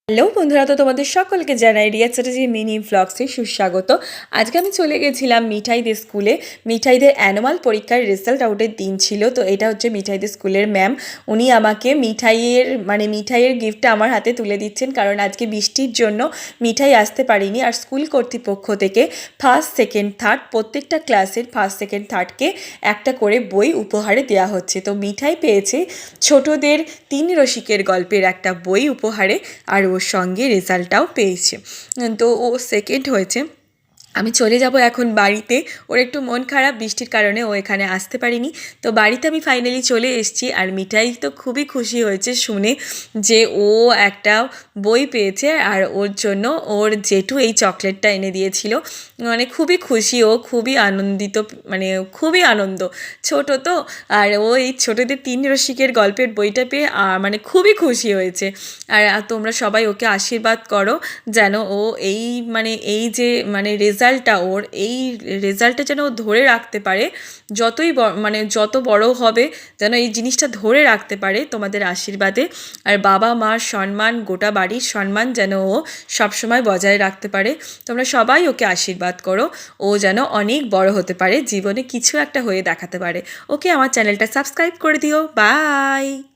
Hello বন্ধুরা, তো তোমাদের সকলকে জানাই রিয়া চ্যাটার্জি মিনি ভ্লগসে সুস্বাগত। আজকে আমি চলে গেছিলাম মিঠাইদের স্কুলে। মিঠাইদের অ্যানুয়াল পরীক্ষার রেজাল্ট আউটের দিন ছিল। তো এটা হচ্ছে মিঠাইদের স্কুলের ম্যাম। উনি আমাকে মিঠাইয়ের গিফটটা আমার হাতে তুলে দিচ্ছেন, কারণ আজকে বৃষ্টির জন্য মিঠাই আসতে পারিনি। আর স্কুল কর্তৃপক্ষ থেকে ফার্স্ট সেকেন্ড থার্ড প্রত্যেকটা ক্লাসের ফার্স্ট সেকেন্ড থার্ডকে একটা করে বই উপহারে দেওয়া হচ্ছে। তো মিঠাই পেয়েছে ছোটদের তিন রসিকের গল্পের একটা বই উপহারে, আর ওর সঙ্গে রেজাল্টটাও পেয়েছে। তো ও সেকেন্ড হয়েছে। আমি চলে যাব এখন বাড়িতে। ওর একটু মন খারাপ বৃষ্টির কারণে, ও এখানে আসতে পারিনি। তো বাড়িতে আমি ফাইনালি চলে এসেছি। আর মিঠাই তো খুবই খুশি হয়েছে শুনে যে ও একটা বই পেয়েছে, আর ওর জন্য ওর জেঠু এই চকলেটটা এনে দিয়েছিল। মানে খুবই খুশি, ও খুবই আনন্দিত, মানে খুবই আনন্দ। ছোট তো, আর ও এই ছোটদের তিন রসিকের গল্পের বইটা পেয়ে মানে খুবই খুশি হয়েছে। আর তোমরা সবাই ওকে আশীর্বাদ করো যেন ও এই যে রেজাল্টটা, ওর এই রেজাল্টটা যেন ও ধরে রাখতে পারে। যত বড় হবে যেন এই জিনিসটা ধরে রাখতে পারে তোমাদের আশীর্বাদে। আর বাবা মার সম্মান, গোটা বাড়ির সম্মান যেন ও সবসময় বজায় রাখতে পারে। তোমরা সবাই ওকে আশীর্বাদ করো, ও যেন অনেক বড় হতে পারে, জীবনে কিছু একটা হয়ে দেখাতে পারে। ওকে, আমার চ্যানেলটা সাবস্ক্রাইব করে দিও। বাই।